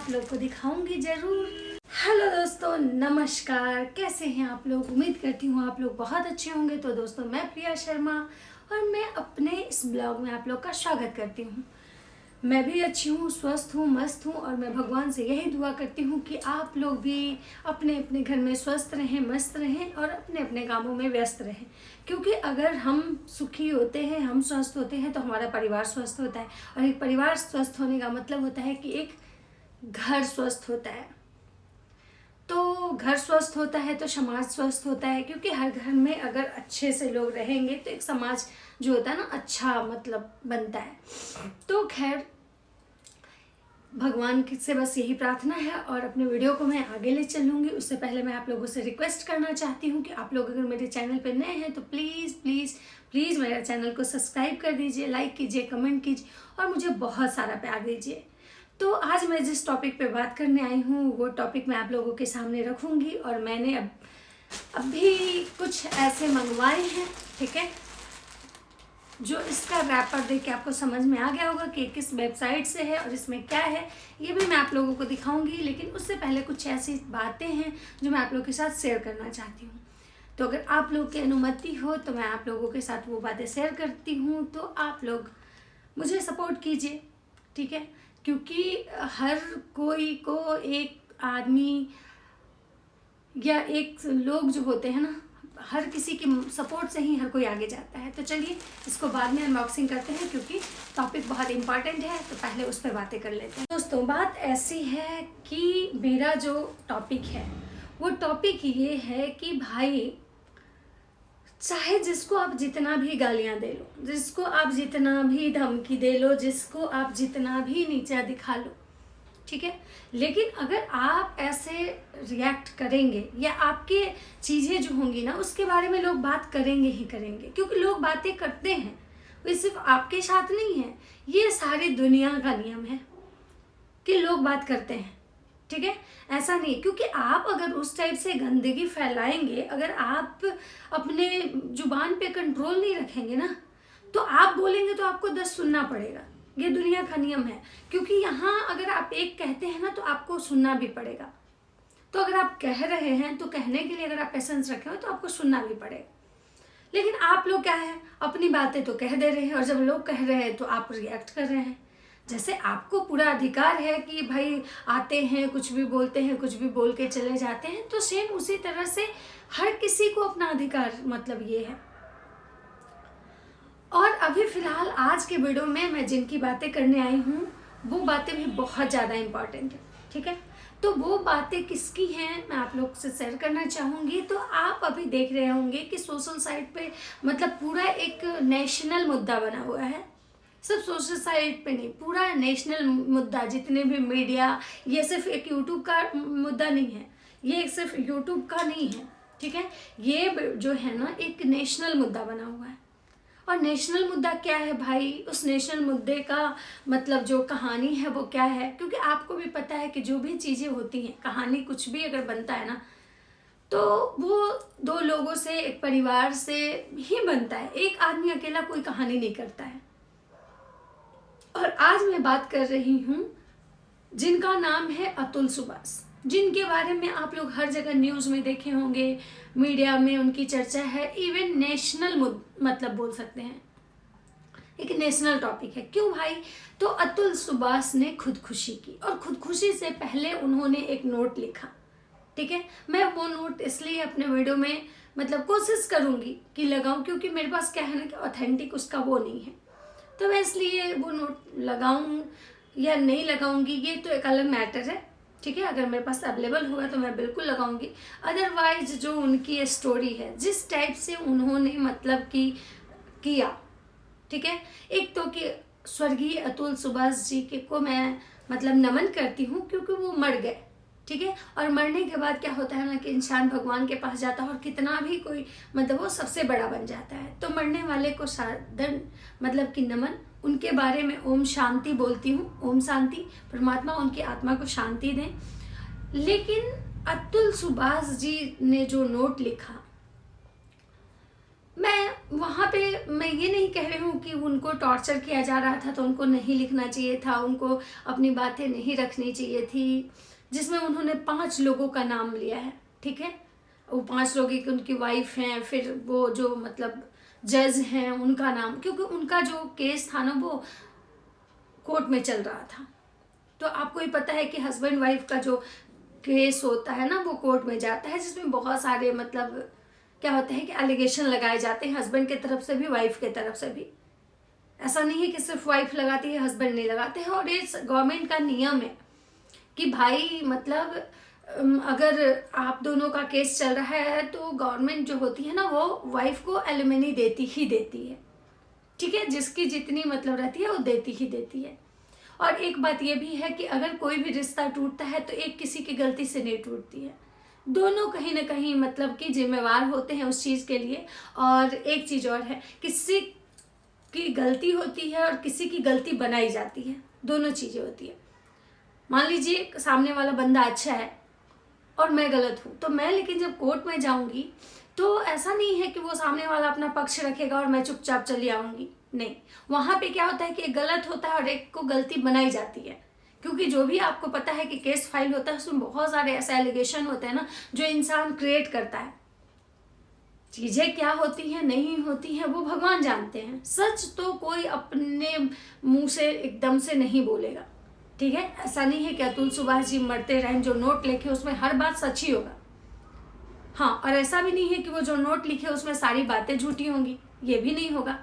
आप लोग को दिखाऊंगी जरूर। हेलो दोस्तों, नमस्कार। कैसे हैं आप लोग? उम्मीद करती हूँ आप लोग बहुत अच्छे होंगे। तो दोस्तों, मैं प्रिया शर्मा और मैं अपने इस ब्लॉग में आप लोग का स्वागत करती हूँ। मैं भी अच्छी हूँ, स्वस्थ हूँ, मस्त हूँ और मैं भगवान से यही दुआ करती हूँ कि आप लोग भी अपने अपने घर में स्वस्थ रहें, मस्त रहें और अपने अपने कामों में व्यस्त रहें। क्योंकि अगर हम सुखी होते हैं, हम स्वस्थ होते हैं तो हमारा परिवार स्वस्थ होता है और एक परिवार स्वस्थ होने का मतलब होता है कि एक घर स्वस्थ होता है। तो घर स्वस्थ होता है तो समाज स्वस्थ होता है, क्योंकि हर घर में अगर अच्छे से लोग रहेंगे तो एक समाज जो होता है ना अच्छा मतलब बनता है। तो खैर, भगवान से बस यही प्रार्थना है और अपने वीडियो को मैं आगे ले चलूँगी। उससे पहले मैं आप लोगों से रिक्वेस्ट करना चाहती हूँ कि आप लोग अगर मेरे चैनल पर नए हैं तो प्लीज़ प्लीज़ प्लीज़ मेरे चैनल को सब्सक्राइब कर दीजिए, लाइक कीजिए, कमेंट कीजिए और मुझे बहुत सारा प्यार दीजिए। तो आज मैं जिस टॉपिक पे बात करने आई हूँ वो टॉपिक मैं आप लोगों के सामने रखूँगी और मैंने अभी कुछ ऐसे मंगवाए हैं, ठीक है, जो इसका रैपर देख के आपको समझ में आ गया होगा कि किस वेबसाइट से है और इसमें क्या है, ये भी मैं आप लोगों को दिखाऊंगी। लेकिन उससे पहले कुछ ऐसी बातें हैं जो मैं आप लोगों के साथ शेयर करना चाहती हूँ। तो अगर आप लोग की अनुमति हो तो मैं आप लोगों के साथ वो बातें शेयर करती हूँ। तो आप लोग मुझे सपोर्ट कीजिए, ठीक है, क्योंकि हर कोई को एक आदमी या एक लोग जो होते हैं ना, हर किसी की सपोर्ट से ही हर कोई आगे जाता है। तो चलिए इसको बाद में अनबॉक्सिंग करते हैं, क्योंकि टॉपिक बहुत इम्पॉर्टेंट है। तो पहले उस पर बातें कर लेते हैं। दोस्तों, बात ऐसी है कि मेरा जो टॉपिक है वो टॉपिक ये है कि भाई, चाहे जिसको आप जितना भी गालियां दे लो, जिसको आप जितना भी धमकी दे लो, जिसको आप जितना भी नीचा दिखा लो, ठीक है, लेकिन अगर आप ऐसे रिएक्ट करेंगे या आपके चीज़ें जो होंगी ना उसके बारे में लोग बात करेंगे ही करेंगे। क्योंकि लोग बातें करते हैं, वो सिर्फ आपके साथ नहीं है, ये सारी दुनिया का नियम है कि लोग बात करते हैं, ठीक है। ऐसा नहीं, क्योंकि आप अगर उस टाइप से गंदगी फैलाएंगे, अगर आप अपने जुबान पे कंट्रोल नहीं रखेंगे ना, तो आप बोलेंगे तो आपको 10 सुनना पड़ेगा। ये दुनिया का नियम है। क्योंकि यहाँ अगर आप एक कहते हैं ना तो आपको सुनना भी पड़ेगा। तो अगर आप कह रहे हैं तो कहने के लिए अगर आप पेशेंस रखे हो तो आपको सुनना भी पड़ेगा। लेकिन आप लोग क्या है, अपनी बातें तो कह दे रहे हैं और जब लोग कह रहे हैं तो आप रिएक्ट कर रहे हैं। जैसे आपको पूरा अधिकार है कि भाई आते हैं, कुछ भी बोलते हैं, कुछ भी बोल के चले जाते हैं, तो सेम उसी तरह से हर किसी को अपना अधिकार मतलब ये है। और अभी फ़िलहाल आज के वीडियो में मैं जिनकी बातें करने आई हूँ वो बातें भी बहुत ज़्यादा इम्पॉर्टेंट है, ठीक है। तो वो बातें किसकी हैं मैं आप लोग से शेयर करना चाहूँगी। तो आप अभी देख रहे होंगे कि सोशल साइट पे मतलब पूरा एक नेशनल मुद्दा बना हुआ है। सिर्फ सोशल साइट पे नहीं, पूरा नेशनल मुद्दा, जितने भी मीडिया, ये सिर्फ एक यूट्यूब का मुद्दा नहीं है, ये सिर्फ यूट्यूब का नहीं है, ठीक है, ये जो है ना एक नेशनल मुद्दा बना हुआ है। और नेशनल मुद्दा क्या है भाई, उस नेशनल मुद्दे का मतलब जो कहानी है वो क्या है। क्योंकि आपको भी पता है कि जो भी चीज़ें होती हैं, कहानी कुछ भी अगर बनता है ना तो वो दो लोगों से, एक परिवार से ही बनता है। एक आदमी अकेला कोई कहानी नहीं करता है। और आज मैं बात कर रही हूँ जिनका नाम है अतुल सुभाष, जिनके बारे में आप लोग हर जगह न्यूज़ में देखे होंगे, मीडिया में उनकी चर्चा है, इवन नेशनल मतलब बोल सकते हैं, एक नेशनल टॉपिक है। क्यों भाई? तो अतुल सुभाष ने खुदकुशी की और खुदकुशी से पहले उन्होंने एक नोट लिखा, ठीक है। मैं वो नोट इसलिए अपने वीडियो में मतलब कोशिश करूँगी कि लगाऊँ, क्योंकि मेरे पास क्या है ना कि ऑथेंटिक उसका वो नहीं है, तो मैं इसलिए वो नोट लगाऊँ या नहीं लगाऊंगी ये तो एक अलग मैटर है, ठीक है। अगर मेरे पास अवेलेबल होगा तो मैं बिल्कुल लगाऊंगी। अदरवाइज जो उनकी स्टोरी है, जिस टाइप से उन्होंने मतलब कि किया, ठीक है, एक तो कि स्वर्गीय अतुल सुभाष जी के को मैं मतलब नमन करती हूँ, क्योंकि वो मर गए, ठीक है। और मरने के बाद क्या होता है ना कि इंसान भगवान के पास जाता है और कितना भी कोई मतलब वो सबसे बड़ा बन जाता है। तो मरने वाले को साधन मतलब कि नमन, उनके बारे में ओम शांति बोलती हूँ। ओम शांति, परमात्मा उनकी आत्मा को शांति दें। लेकिन अतुल सुभाष जी ने जो नोट लिखा, मैं वहाँ पे मैं ये नहीं कह रही हूँ कि उनको टॉर्चर किया जा रहा था तो उनको नहीं लिखना चाहिए था, उनको अपनी बातें नहीं रखनी चाहिए थी, जिसमें उन्होंने 5 लोगों का नाम लिया है, ठीक है। वो 5 लोग, एक उनकी वाइफ हैं, फिर वो जो मतलब जज हैं उनका नाम, क्योंकि उनका जो केस था ना वो कोर्ट में चल रहा था। तो आपको ही पता है कि हस्बैंड वाइफ का जो केस होता है ना वो कोर्ट में जाता है, जिसमें बहुत सारे मतलब क्या होता है कि एलिगेशन लगाए जाते हैं, हस्बैंड की तरफ से भी वाइफ की तरफ से भी। ऐसा नहीं है कि सिर्फ वाइफ लगाती है, हस्बैंड नहीं लगाते हैं। और ये गवर्नमेंट का नियम है कि भाई मतलब अगर आप दोनों का केस चल रहा है तो गवर्नमेंट जो होती है ना वो वाइफ को एलिमनी देती ही देती है, ठीक है। जिसकी जितनी मतलब रहती है वो देती ही देती है। और एक बात ये भी है कि अगर कोई भी रिश्ता टूटता है तो एक किसी की गलती से नहीं टूटती है, दोनों कहीं ना कहीं मतलब कि जिम्मेवार होते हैं उस चीज़ के लिए। और एक चीज़ और है, किसी की गलती होती है और किसी की गलती बनाई जाती है, दोनों चीज़ें होती है। मान लीजिए सामने वाला बंदा अच्छा है और मैं गलत हूँ, तो मैं लेकिन जब कोर्ट में जाऊँगी तो ऐसा नहीं है कि वो सामने वाला अपना पक्ष रखेगा और मैं चुपचाप चली आऊँगी, नहीं। वहाँ पे क्या होता है कि एक गलत होता है और एक को गलती बनाई जाती है, क्योंकि जो भी आपको पता है कि केस फाइल होता है उसमें बहुत सारे ऐसे एलिगेशन होते हैं ना जो इंसान क्रिएट करता है। चीज़ें क्या होती हैं नहीं होती हैं वो भगवान जानते हैं, सच तो कोई अपने मुंह से एकदम से नहीं बोलेगा, ठीक है। ऐसा नहीं है कि अतुल सुभाष जी मरते रहें, जो नोट लिखे उसमें हर बात सच ही होगा, हाँ। और ऐसा भी नहीं है कि वो जो नोट लिखे उसमें सारी बातें झूठी होंगी, ये भी नहीं होगा।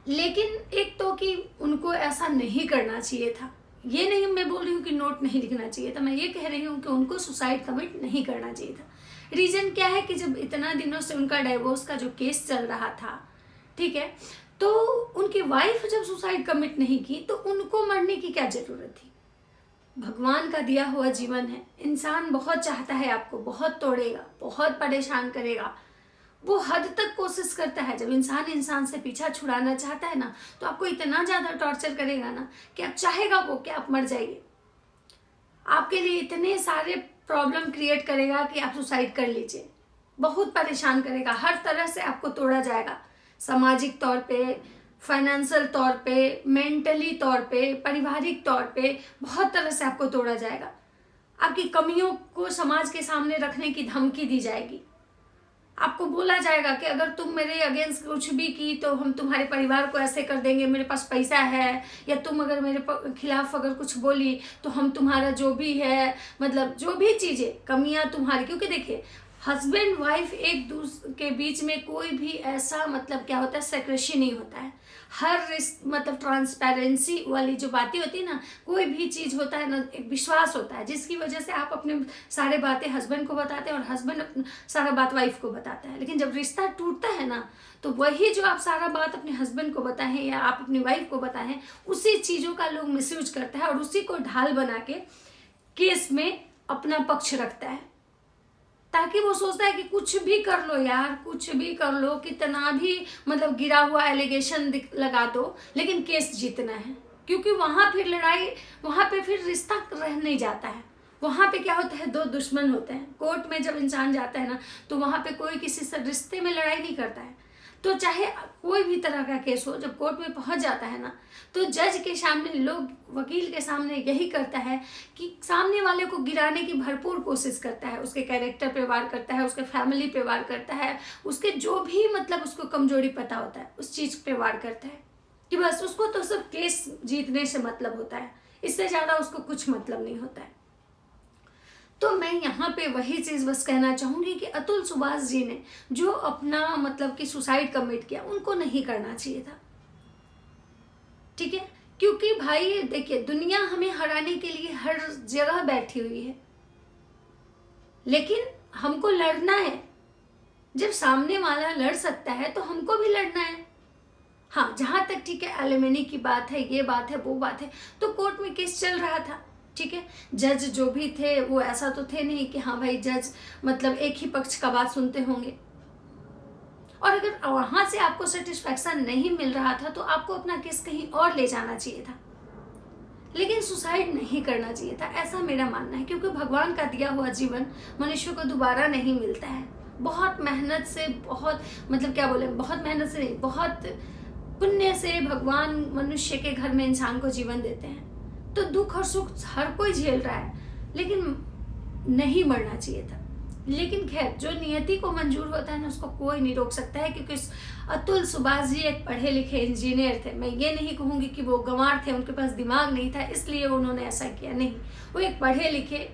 लेकिन एक तो कि उनको ऐसा नहीं करना चाहिए था, ये नहीं मैं बोल रही हूँ कि नोट नहीं लिखना चाहिए था, मैं ये कह रही हूँ कि उनको सुसाइड कमिट नहीं करना चाहिए था। रीज़न क्या है कि जब इतना दिनों से उनका डाइवोर्स का जो केस चल रहा था, ठीक है, तो उनकी वाइफ जब सुसाइड कमिट नहीं की तो उनको मरने की क्या ज़रूरत थी। भगवान का दिया हुआ जीवन है, इंसान बहुत चाहता है आपको, बहुत तोड़ेगा, बहुत परेशान करेगा, वो हद तक कोशिश करता है। जब इंसान इंसान से पीछा छुड़ाना चाहता है ना तो आपको इतना ज़्यादा टॉर्चर करेगा ना कि आप चाहेगा वो कि आप मर जाइए, आपके लिए इतने सारे प्रॉब्लम क्रिएट करेगा कि आप सुसाइड कर लीजिए, बहुत परेशान करेगा, हर तरह से आपको तोड़ा जाएगा, सामाजिक तौर पे, फाइनेंशियल तौर पे, मेंटली तौर पे, पारिवारिक तौर पे, बहुत तरह से आपको तोड़ा जाएगा। आपकी कमियों को समाज के सामने रखने की धमकी दी जाएगी, आपको बोला जाएगा कि अगर तुम मेरे अगेंस्ट कुछ भी की तो हम तुम्हारे परिवार को ऐसे कर देंगे, मेरे पास पैसा है, या तुम अगर मेरे खिलाफ अगर कुछ बोली तो हम तुम्हारा जो भी है मतलब जो भी चीज़ें कमियां तुम्हारी, क्योंकि देखिए हस्बैंड वाइफ एक दूसरे के बीच में कोई भी ऐसा मतलब क्या होता है सेक्रेसी नहीं होता है, हर मतलब ट्रांसपेरेंसी वाली जो बातें होती है ना, कोई भी चीज़ होता है ना एक विश्वास होता है, जिसकी वजह से आप अपने सारे बातें हस्बैंड को बताते हैं और हस्बैंड सारा बात वाइफ को बताता है। लेकिन जब रिश्ता टूटता है ना तो वही जो आप सारा बात अपने हस्बैंड को बताएं या आप अपनी वाइफ को बताएं, उसी चीज़ों का लोग मिसयूज करता है और उसी को ढाल बना के केस में अपना पक्ष रखता है, ताकि वो सोचता है कि कुछ भी कर लो यार, कुछ भी कर लो, कितना भी मतलब गिरा हुआ एलिगेशन लगा दो, लेकिन केस जीतना है। क्योंकि वहाँ फिर लड़ाई, वहाँ पे फिर रिश्ता रह नहीं जाता है। वहाँ पे क्या होता है, दो दुश्मन होते हैं। कोर्ट में जब इंसान जाता है ना तो वहाँ पे कोई किसी से रिश्ते में लड़ाई नहीं करता है। तो चाहे कोई भी तरह का केस हो, जब कोर्ट में पहुंच जाता है ना तो जज के सामने लोग, वकील के सामने यही करता है कि सामने वाले को गिराने की भरपूर कोशिश करता है, उसके कैरेक्टर पे वार करता है, उसके फैमिली पे वार करता है, उसके जो भी मतलब उसको कमजोरी पता होता है उस चीज़ पे वार करता है, कि बस उसको तो सिर्फ केस जीतने से मतलब होता है, इससे ज़्यादा उसको कुछ मतलब नहीं होता है। तो मैं यहाँ पे वही चीज़ बस कहना चाहूँगी कि अतुल सुभाष जी ने जो अपना मतलब कि सुसाइड कमिट किया, उनको नहीं करना चाहिए था, ठीक है। क्योंकि भाई देखिए दुनिया हमें हराने के लिए हर जगह बैठी हुई है, लेकिन हमको लड़ना है। जब सामने वाला लड़ सकता है तो हमको भी लड़ना है। हाँ, जहाँ तक ठीक है एलिमनी की बात है, ये बात है, वो बात है, तो कोर्ट में केस चल रहा था, ठीक है। जज जो भी थे वो ऐसा तो थे नहीं कि हाँ भाई जज मतलब एक ही पक्ष का बात सुनते होंगे। और अगर वहां से आपको सेटिस्फैक्शन नहीं मिल रहा था तो आपको अपना केस कहीं और ले जाना चाहिए था, लेकिन सुसाइड नहीं करना चाहिए था, ऐसा मेरा मानना है। क्योंकि भगवान का दिया हुआ जीवन मनुष्य को दोबारा नहीं मिलता है, बहुत मेहनत से, बहुत मतलब क्या बोले, बहुत मेहनत से नहीं, बहुत पुण्य से भगवान मनुष्य के घर में इंसान को जीवन देते हैं। तो दुख और सुख हर कोई झेल रहा है, लेकिन नहीं मरना चाहिए था। लेकिन खैर, जो नियति को मंजूर होता है ना, उसको कोई नहीं रोक सकता है। क्योंकि अतुल सुभाष जी एक पढ़े लिखे इंजीनियर थे। मैं ये नहीं कहूँगी कि वो गंवार थे, उनके पास दिमाग नहीं था इसलिए उन्होंने ऐसा किया, नहीं। वो एक पढ़े लिखे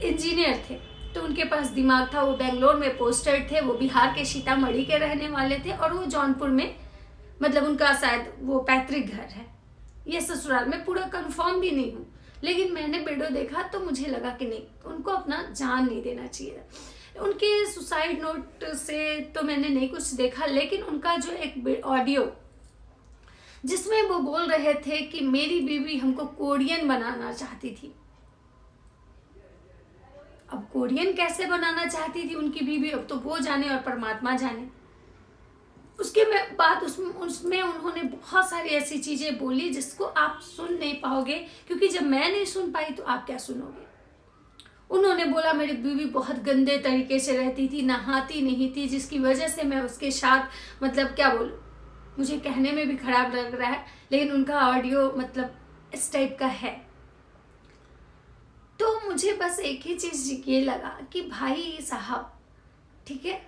इंजीनियर थे, तो उनके पास दिमाग था। वो बेंगलोर में पोस्टेड थे, वो बिहार के सीतामढ़ी के रहने वाले थे, और वो जौनपुर में, मतलब उनका शायद वो पैतृक घर है, ये ससुराल में पूरा कंफर्म भी नहीं हूँ। लेकिन मैंने वीडियो देखा तो मुझे लगा कि नहीं, उनको अपना जान नहीं देना चाहिए। उनके सुसाइड नोट से तो मैंने नहीं कुछ देखा, लेकिन उनका जो एक ऑडियो जिसमें वो बोल रहे थे कि मेरी बीवी हमको कोरियन बनाना चाहती थी। अब कोरियन कैसे बनाना चाहती थी उनकी बीवी, अब तो वो जाने और परमात्मा जाने। उसके बाद उसमें उन्होंने बहुत सारी ऐसी चीजें बोली जिसको आप सुन नहीं पाओगे, क्योंकि जब मैं नहीं सुन पाई तो आप क्या सुनोगे। उन्होंने बोला मेरी बीवी बहुत गंदे तरीके से रहती थी, नहाती नहीं थी, जिसकी वजह से मैं उसके साथ, मतलब क्या बोलूं, मुझे कहने में भी खराब लग रहा है, लेकिन उनका ऑडियो मतलब इस टाइप का है। तो मुझे बस एक ही चीज ये लगा कि भाई साहब, ठीक है,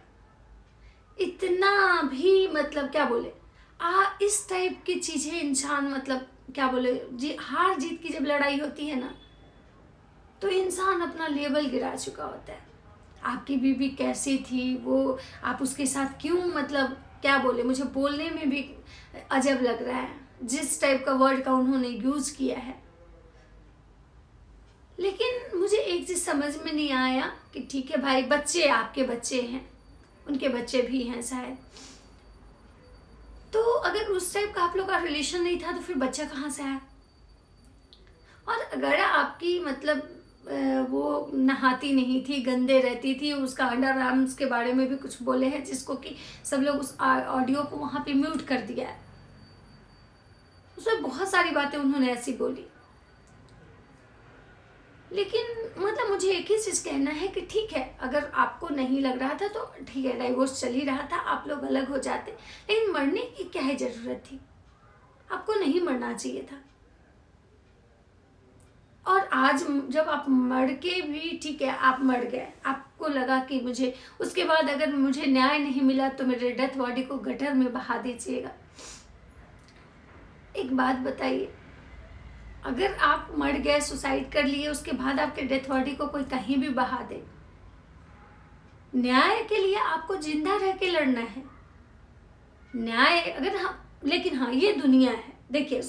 इतना भी मतलब क्या बोले, इस टाइप की चीजें इंसान, मतलब क्या बोले जी, हार जीत की जब लड़ाई होती है ना, तो इंसान अपना लेवल गिरा चुका होता है। आपकी बीवी कैसी थी, वो आप उसके साथ क्यों, मतलब क्या बोले, मुझे बोलने में भी अजब लग रहा है जिस टाइप का वर्ड का उन्होंने यूज किया है। लेकिन मुझे एक चीज समझ में नहीं आया कि ठीक है भाई, बच्चे आपके बच्चे हैं, उनके बच्चे भी हैं शायद, तो अगर उस टाइप का आप लोग का रिलेशन नहीं था तो फिर बच्चा कहाँ से आया। और अगर आपकी मतलब वो नहाती नहीं थी, गंदे रहती थी, उसका अंडर आर्म्स के बारे में भी कुछ बोले हैं, जिसको कि सब लोग उस ऑडियो को वहां पे म्यूट कर दिया है। उसमें बहुत सारी बातें उन्होंने ऐसी बोली। लेकिन मतलब मुझे एक ही चीज कहना है कि ठीक है, अगर आपको नहीं लग रहा था तो ठीक है, डाइवोर्स चल ही रहा था, आप लोग अलग हो जाते, लेकिन मरने की क्या है जरूरत थी, आपको नहीं मरना चाहिए था। और आज जब आप मर के भी, ठीक है आप मर गए, आपको लगा कि मुझे उसके बाद अगर मुझे न्याय नहीं मिला तो मेरे डेथ बॉडी को गटर में बहा दीजिएगा। एक बात बताइए, अगर आप मर गए, सुसाइड कर लिए, उसके बाद आपके डेथ बॉडी को कोई कहीं भी बहा दे, न्याय के लिए आपको जिंदा रह के लड़ना है। न्याय अगर लेकिन हाँ, ये दुनिया है। देखिए,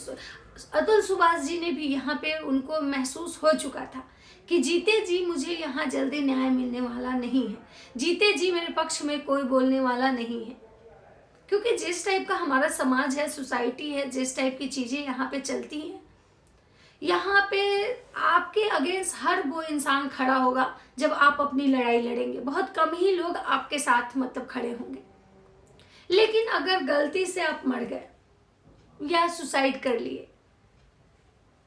अतुल सुभाष जी ने भी यहाँ पे, उनको महसूस हो चुका था कि जीते जी मुझे यहाँ जल्दी न्याय मिलने वाला नहीं है, जीते जी मेरे पक्ष में कोई बोलने वाला नहीं है। क्योंकि जिस टाइप का हमारा समाज है, सोसाइटी है, जिस टाइप की चीजें यहाँ पे चलती हैं, यहाँ पे आपके अगेंस्ट हर वो इंसान खड़ा होगा जब आप अपनी लड़ाई लड़ेंगे। बहुत कम ही लोग आपके साथ मतलब खड़े होंगे। लेकिन अगर गलती से आप मर गए या सुसाइड कर लिए,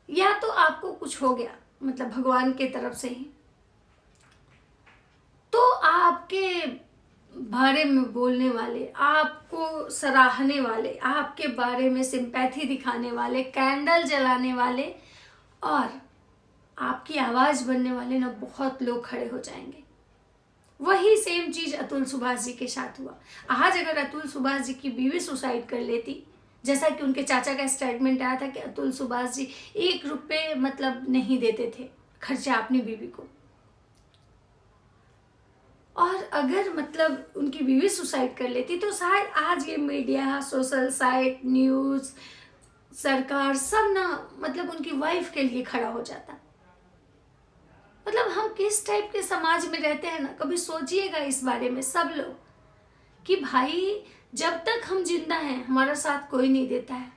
या तो आपको कुछ हो गया, मतलब भगवान की तरफ से ही, तो आपके बारे में बोलने वाले, आपको सराहने वाले, आपके बारे में सिंपैथी दिखाने वाले, कैंडल जलाने वाले और आपकी आवाज बनने वाले ना, बहुत लोग खड़े हो जाएंगे। वही सेम चीज अतुल सुभाष जी के साथ हुआ। आज अगर अतुल सुभाष जी की बीवी सुसाइड कर लेती, जैसा कि उनके चाचा का स्टेटमेंट आया था कि अतुल सुभाष जी 1 रुपये मतलब नहीं देते थे खर्चा अपनी बीवी को, और अगर मतलब उनकी बीवी सुसाइड कर लेती तो शायद आज ये मीडिया, सोशल साइट, न्यूज, सरकार सब ना मतलब उनकी वाइफ के लिए खड़ा हो जाता। मतलब हम किस टाइप के समाज में रहते हैं ना, कभी सोचिएगा इस बारे में सब लोग, कि भाई जब तक हम जिंदा हैं हमारा साथ कोई नहीं देता है।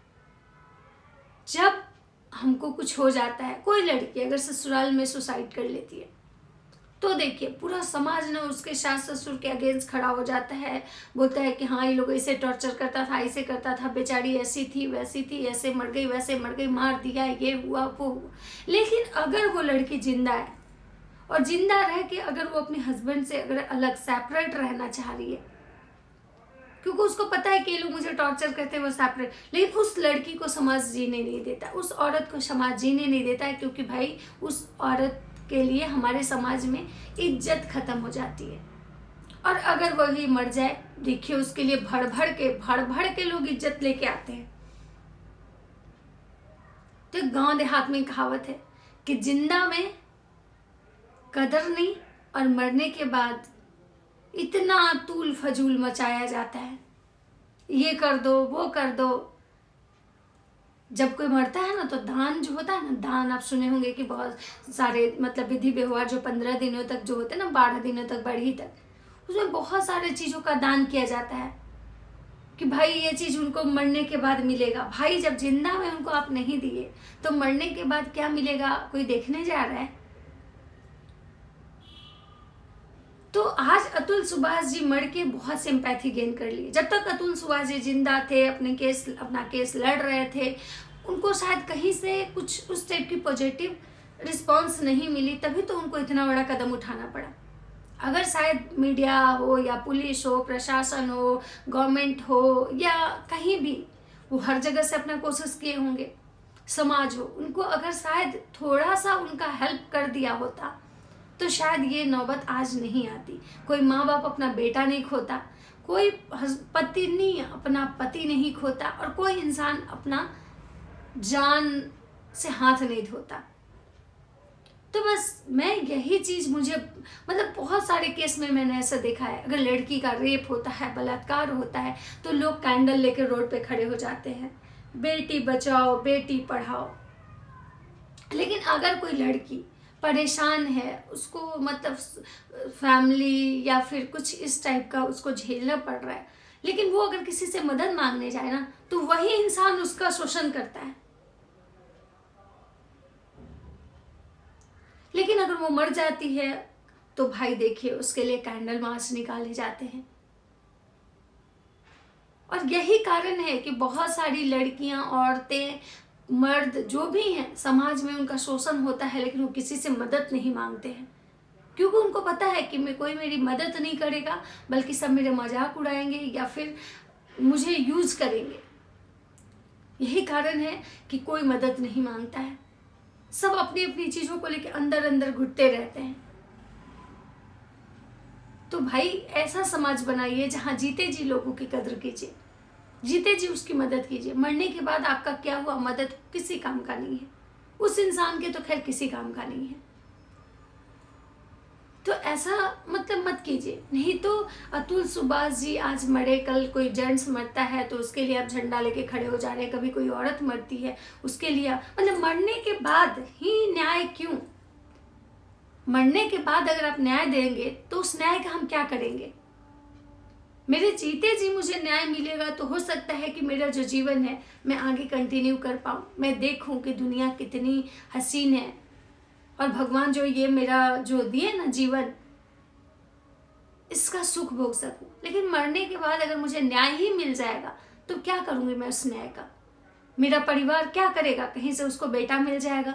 जब हमको कुछ हो जाता है, कोई लड़की अगर ससुराल में सुसाइड कर लेती है तो देखिए पूरा समाज ना उसके सास ससुर के अगेंस्ट खड़ा हो जाता है, बोलता है कि हाँ ये लोग ऐसे टॉर्चर करता था, ऐसे करता था, बेचारी ऐसी थी, वैसी थी, ऐसे मर गई, वैसे मर गई, मार दिया, ये हुआ वो हुआ। लेकिन अगर वो लड़की जिंदा है और जिंदा रह के अगर वो अपने हस्बैंड से अगर अलग सेपरेट रहना चाह रही है, क्योंकि उसको पता है कि ये लोग मुझे टॉर्चर करते हैं, वो सेपरेट, लेकिन उस लड़की को समाज जीने नहीं देता, उस औरत को समाज जीने नहीं देता है, क्योंकि भाई उस औरत के लिए हमारे समाज में इज्जत खत्म हो जाती है। और अगर वही मर जाए, देखिए उसके लिए भड़ भड़ के लोग इज्जत लेके आते हैं। तो गांव देहात में कहावत है कि जिंदा में कदर नहीं और मरने के बाद इतना तूल फजूल मचाया जाता है, ये कर दो वो कर दो। जब कोई मरता है ना तो दान जो होता है ना, दान आप सुने होंगे कि बहुत सारे मतलब विधि व्यवहार जो 15 दिनों तक जो होते हैं ना, 12 दिनों तक, बढ़ी तक, उसमें बहुत सारे चीज़ों का दान किया जाता है कि भाई ये चीज़ उनको मरने के बाद मिलेगा। भाई जब जिंदा में उनको आप नहीं दिए तो मरने के बाद क्या मिलेगा, कोई देखने जा रहा है? तो आज अतुल सुभाष जी मर के बहुत सिंपैथी गेन कर लिए। जब तक अतुल सुभाष जी जिंदा थे, अपना केस लड़ रहे थे, उनको शायद कहीं से कुछ उस टाइप की पॉजिटिव रिस्पांस नहीं मिली, तभी तो उनको इतना बड़ा कदम उठाना पड़ा। अगर शायद मीडिया हो या पुलिस हो, प्रशासन हो, गवर्नमेंट हो या कहीं भी, वो हर जगह से अपना कोशिश किए होंगे, समाज हो, उनको अगर शायद थोड़ा सा उनका हेल्प कर दिया होता तो शायद ये नौबत आज नहीं आती। कोई माँ बाप अपना बेटा नहीं खोता, कोई पत्नी अपना पति नहीं खोता, और कोई इंसान अपना जान से हाथ नहीं धोता। तो बस मैं यही चीज़, मुझे मतलब बहुत सारे केस में मैंने ऐसा देखा है, अगर लड़की का रेप होता है, बलात्कार होता है, तो लोग कैंडल लेकर रोड पे खड़े हो जाते हैं, बेटी बचाओ बेटी पढ़ाओ। लेकिन अगर कोई लड़की परेशान है, उसको मतलब फैमिली या फिर कुछ इस टाइप का उसको झेलना पड़ रहा है, लेकिन वो अगर किसी से मदद मांगने जाए ना, तो वही इंसान उसका शोषण करता है। लेकिन अगर वो मर जाती है तो भाई देखिए उसके लिए कैंडल मार्च निकाले जाते हैं। और यही कारण है कि बहुत सारी लड़कियां, औरतें, मर्द जो भी हैं, समाज में उनका शोषण होता है, लेकिन वो किसी से मदद नहीं मांगते हैं, क्योंकि उनको पता है कि कोई मेरी मदद नहीं करेगा, बल्कि सब मेरे मजाक उड़ाएंगे या फिर मुझे यूज करेंगे। यही कारण है कि कोई मदद नहीं मांगता है, सब अपनी अपनी चीजों को लेकर अंदर अंदर घुटते रहते हैं। तो भाई ऐसा समाज बनाइए जहां जीते जी लोगों की कदर कीजिए, जीते जी उसकी मदद कीजिए। मरने के बाद आपका क्या हुआ, मदद किसी काम का नहीं है, उस इंसान के तो खैर किसी काम का नहीं है। तो ऐसा मतलब मत कीजिए। नहीं तो अतुल सुभाष जी आज मरे, कल कोई जेंट्स मरता है तो उसके लिए आप झंडा लेके खड़े हो जा रहे हैं, कभी कोई औरत मरती है उसके लिए, मतलब मरने के बाद ही न्याय क्यों? मरने के बाद अगर आप न्याय देंगे तो उस न्याय का हम क्या करेंगे? मेरे जीते जी मुझे न्याय मिलेगा तो हो सकता है कि मेरा जो जीवन है मैं आगे कंटिन्यू कर पाऊँ, मैं देखूं कि दुनिया कितनी हसीन है, और भगवान जो ये मेरा जो दिए ना जीवन, इसका सुख भोग सकूं। लेकिन मरने के बाद अगर मुझे न्याय ही मिल जाएगा तो क्या करूंगी मैं उस न्याय का? मेरा परिवार क्या करेगा? कहीं से उसको बेटा मिल जाएगा,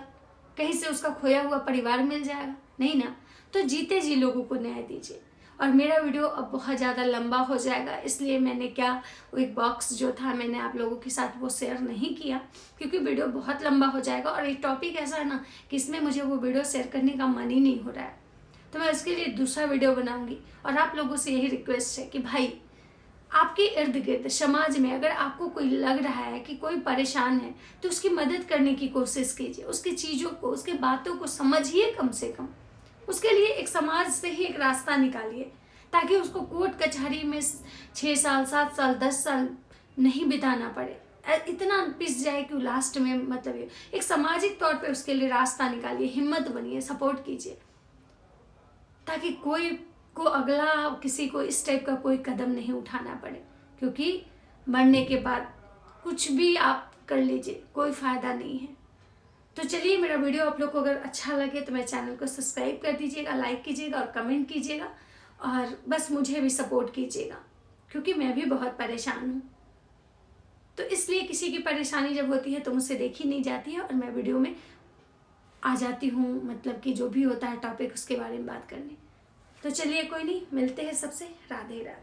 कहीं से उसका खोया हुआ परिवार मिल जाएगा? नहीं ना। तो जीते जी लोगों को न्याय दीजिए। और मेरा वीडियो अब बहुत ज़्यादा लंबा हो जाएगा, इसलिए मैंने एक बॉक्स जो था मैंने आप लोगों के साथ वो शेयर नहीं किया, क्योंकि वीडियो बहुत लंबा हो जाएगा और एक टॉपिक ऐसा है ना कि इसमें मुझे वो वीडियो शेयर करने का मन ही नहीं हो रहा है। तो मैं इसके लिए दूसरा वीडियो बनाऊंगी। और आप लोगों से यही रिक्वेस्ट है कि भाई आपके इर्द गिर्द समाज में अगर आपको कोई लग रहा है कि कोई परेशान है तो उसकी मदद करने की कोशिश कीजिए, उसकी चीज़ों को, उसके बातों को समझिए, कम से कम उसके लिए एक समाज से ही एक रास्ता निकालिए, ताकि उसको कोर्ट कचहरी में 6 साल 7 साल 10 साल नहीं बिताना पड़े, इतना पिस जाए कि लास्ट में मतलब एक सामाजिक तौर पे उसके लिए रास्ता निकालिए, हिम्मत बनिए, सपोर्ट कीजिए, ताकि कोई को अगला किसी को इस टाइप का कोई कदम नहीं उठाना पड़े। क्योंकि मरने के बाद कुछ भी आप कर लीजिए, कोई फ़ायदा नहीं है। तो चलिए, मेरा वीडियो आप लोग को अगर अच्छा लगे तो मेरे चैनल को सब्सक्राइब कर दीजिएगा, लाइक कीजिएगा और कमेंट कीजिएगा, और बस मुझे भी सपोर्ट कीजिएगा, क्योंकि मैं भी बहुत परेशान हूँ। तो इसलिए किसी की परेशानी जब होती है तो मुझसे देखी नहीं जाती है, और मैं वीडियो में आ जाती हूँ, मतलब कि जो भी होता है टॉपिक उसके बारे में बात करने। तो चलिए कोई नहीं, मिलते हैं सबसे। राधे राधे।